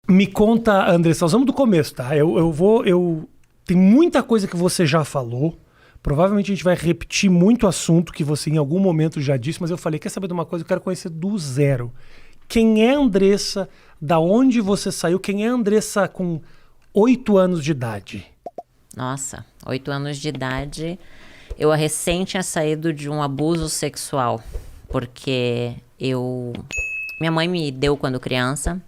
Me conta, Andressa, nós vamos do começo, tá? Tem muita coisa que você já falou. Provavelmente a gente vai repetir muito assunto que você em algum momento já disse, mas eu falei, quer saber de uma coisa? Eu quero conhecer do zero. Quem é a Andressa? Da onde você saiu? Quem é a Andressa com 8 anos de idade? Nossa, 8 anos de idade, eu recém tinha saído de um abuso sexual, porque minha mãe me deu quando criança.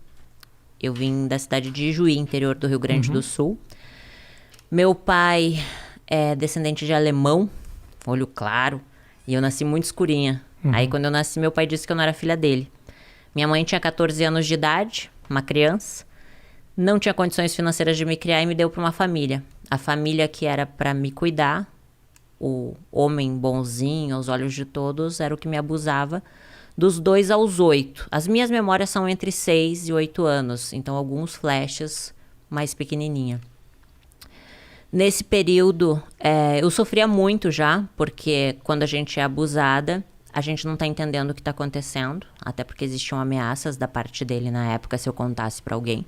Eu vim da cidade de Ijuí, interior do Rio Grande do Sul. Meu pai é descendente de alemão, olho claro, e eu nasci muito escurinha. Aí quando eu nasci, meu pai disse que eu não era filha dele. Minha mãe tinha 14 anos de idade, uma criança, não tinha condições financeiras de me criar e me deu para uma família. A família que era para me cuidar, o homem bonzinho, aos olhos de todos, era o que me abusava. Dos 2 aos 8. As minhas memórias são entre 6 e 8 anos. Então, alguns flashes mais pequenininha. Nesse período, eu sofria muito já. Porque quando a gente é abusada, a gente não tá entendendo o que tá acontecendo. Até porque existiam ameaças da parte dele na época, se eu contasse pra alguém.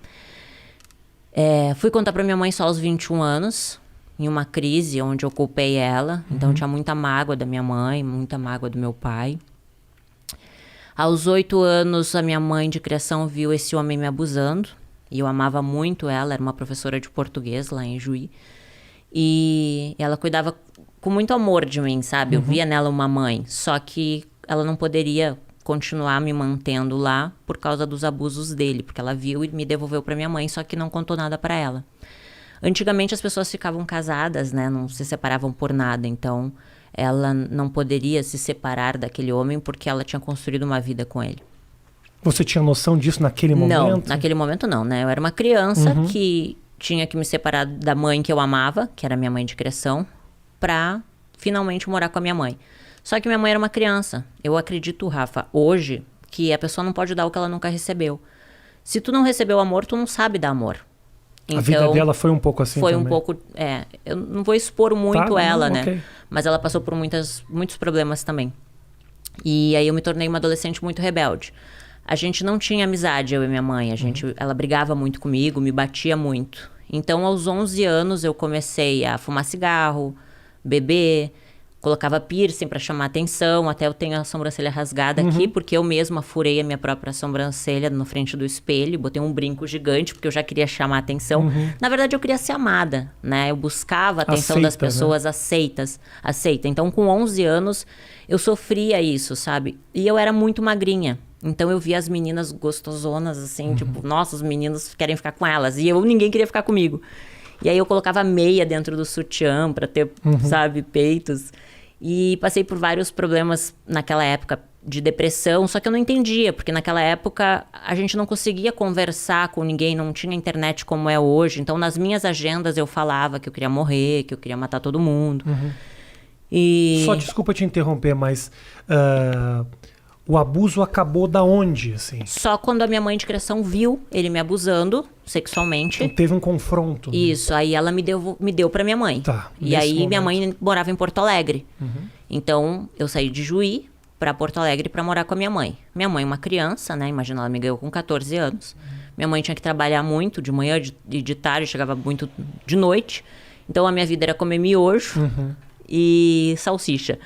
Fui contar pra minha mãe só aos 21 anos. Em uma crise onde eu culpei ela. Então, tinha muita mágoa da minha mãe, muita mágoa do meu pai. Aos 8 anos, a minha mãe de criação viu esse homem me abusando. E eu amava muito ela, era uma professora de português lá em Juí. E ela cuidava com muito amor de mim, sabe? Eu via nela uma mãe. Só que ela não poderia continuar me mantendo lá por causa dos abusos dele. Porque ela viu e me devolveu para minha mãe, só que não contou nada para ela. Antigamente as pessoas ficavam casadas, né? Não se separavam por nada, então ela não poderia se separar daquele homem porque ela tinha construído uma vida com ele. Você tinha noção disso naquele momento? Não, naquele momento não, né? Eu era uma criança que tinha que me separar da mãe que eu amava, que era minha mãe de criação, pra finalmente morar com a minha mãe. Só que minha mãe era uma criança. Eu acredito, Rafa, hoje, que a pessoa não pode dar o que ela nunca recebeu. Se tu não recebeu amor, tu não sabe dar amor. Então, a vida dela foi um pouco assim foi também. um pouco, eu não vou expor muito ela, né? Okay. Mas ela passou por muitos problemas também. E aí eu me tornei uma adolescente muito rebelde. A gente não tinha amizade, eu e minha mãe. Ela brigava muito comigo, me batia muito. Então, aos 11 anos, eu comecei a fumar cigarro, beber, colocava piercing para chamar atenção. Até eu tenho a sobrancelha rasgada aqui, porque eu mesma furei a minha própria sobrancelha na frente do espelho. Botei um brinco gigante, porque eu já queria chamar atenção. Na verdade, eu queria ser amada, né? Eu buscava a atenção das pessoas, né? Aceita. Então, com 11 anos, eu sofria isso, sabe? E eu era muito magrinha. Então, eu via as meninas gostosonas, assim, tipo, nossa, os meninos querem ficar com elas. E ninguém queria ficar comigo. E aí, eu colocava meia dentro do sutiã pra ter, sabe, peitos. E passei por vários problemas naquela época de depressão, só que eu não entendia, porque naquela época a gente não conseguia conversar com ninguém, não tinha internet como é hoje. Então, nas minhas agendas, eu falava que eu queria morrer, que eu queria matar todo mundo. E... Só desculpa te interromper, mas o abuso acabou da onde, assim? Só quando a minha mãe de criação viu ele me abusando sexualmente. Então, teve um confronto. Né? Isso, aí ela me deu pra minha mãe. Tá, e aí momento. minha mãe morava em Porto Alegre. Então, eu saí de Juí pra Porto Alegre pra morar com a minha mãe. Minha mãe é uma criança, né? Imagina, ela me ganhou com 14 anos. Minha mãe tinha que trabalhar muito de manhã e de tarde, chegava muito de noite. Então, a minha vida era comer miojo e salsicha.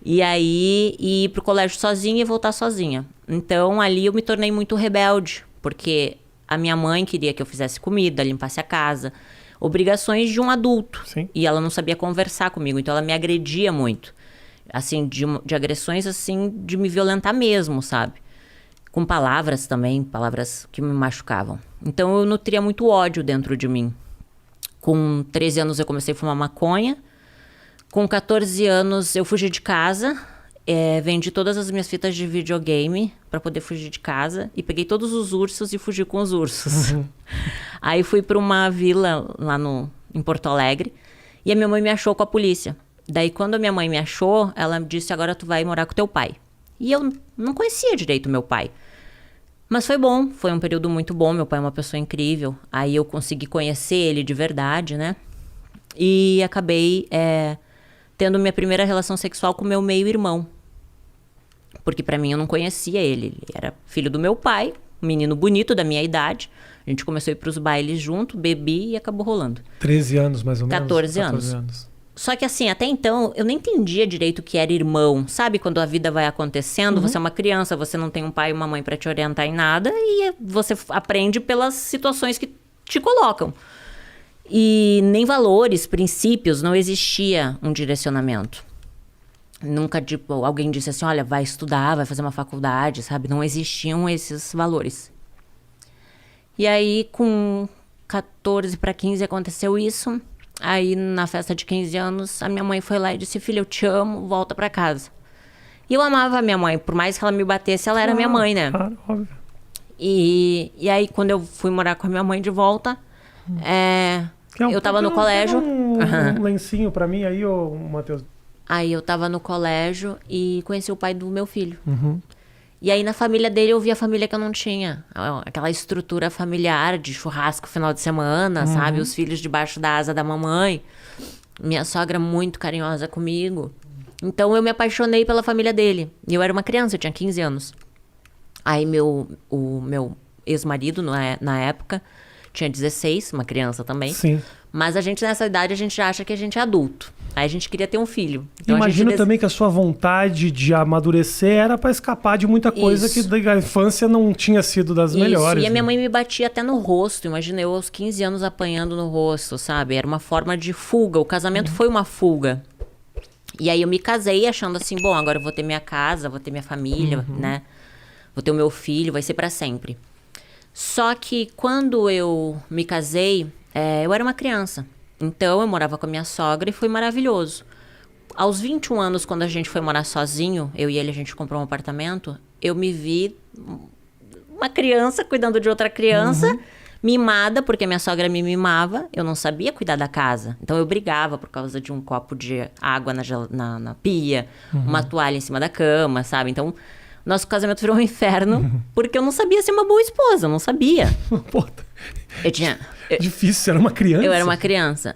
E aí, ir pro colégio sozinha e voltar sozinha. Então, ali eu me tornei muito rebelde. Porque a minha mãe queria que eu fizesse comida, limpasse a casa. Obrigações de um adulto. Sim. E ela não sabia conversar comigo. Então, ela me agredia muito. Assim, de agressões, assim, de me violentar mesmo, sabe? Com palavras também, palavras que me machucavam. Então, eu nutria muito ódio dentro de mim. Com 13 anos, eu comecei a fumar maconha. Com 14 anos, eu fugi de casa, vendi todas as minhas fitas de videogame para poder fugir de casa e peguei todos os ursos e fugi com os ursos. Aí fui para uma vila lá em Porto Alegre e a minha mãe me achou com a polícia. Daí, quando a minha mãe me achou, ela me disse, agora tu vai morar com teu pai. E eu não conhecia direito meu pai. Mas foi bom, foi um período muito bom, meu pai é uma pessoa incrível. Aí eu consegui conhecer ele de verdade, né? E acabei... tendo minha primeira relação sexual com meu meio-irmão. Porque pra mim eu não conhecia ele. Ele era filho do meu pai, um menino bonito da minha idade. A gente começou a ir pros bailes junto, bebi e acabou rolando. 13 anos, mais ou menos? 14 anos. Só que assim, até então, eu nem entendia direito o que era irmão. Sabe quando a vida vai acontecendo, você é uma criança, você não tem um pai e uma mãe pra te orientar em nada, e você aprende pelas situações que te colocam. E nem valores, princípios, não existia um direcionamento. Nunca, tipo, alguém disse assim, olha, vai estudar, vai fazer uma faculdade, sabe? Não existiam esses valores. E aí, com 14 para 15 aconteceu isso. Aí, na festa de 15 anos, a minha mãe foi lá e disse, filha, eu te amo, volta pra casa. E eu amava a minha mãe, por mais que ela me batesse, ela era minha mãe, né? Claro, óbvio. E aí, quando eu fui morar com a minha mãe de volta, eu tava no colégio. Um lencinho pra mim aí, ô Matheus. Aí eu tava no colégio e conheci o pai do meu filho. E aí na família dele eu vi a família que eu não tinha. Aquela estrutura familiar de churrasco final de semana, sabe? Os filhos debaixo da asa da mamãe. Minha sogra muito carinhosa comigo. Então eu me apaixonei pela família dele. E eu era uma criança, eu tinha 15 anos. Aí o meu ex-marido, na época, tinha 16, uma criança também. Sim. Mas a gente, nessa idade, a gente acha que a gente é adulto. Aí a gente queria ter um filho. Então, imagino também que a sua vontade de amadurecer era para escapar de muita coisa que da infância não tinha sido das melhores. E a minha mãe me batia até no rosto. Imagina eu aos 15 anos apanhando no rosto, sabe? Era uma forma de fuga. O casamento foi uma fuga. E aí eu me casei achando assim, bom, agora eu vou ter minha casa, vou ter minha família, né? Vou ter o meu filho, vai ser para sempre. Só que quando eu me casei, eu era uma criança. Então eu morava com a minha sogra e foi maravilhoso. Aos 21 anos, quando a gente foi morar sozinho, eu e ele, a gente comprou um apartamento, eu me vi uma criança cuidando de outra criança, mimada, porque minha sogra me mimava, eu não sabia cuidar da casa. Então eu brigava por causa de um copo de água na pia, uma toalha em cima da cama, sabe? Então nosso casamento virou um inferno, porque eu não sabia ser uma boa esposa, eu não sabia. Pô, Eu tinha... difícil, você era uma criança. Eu era uma criança.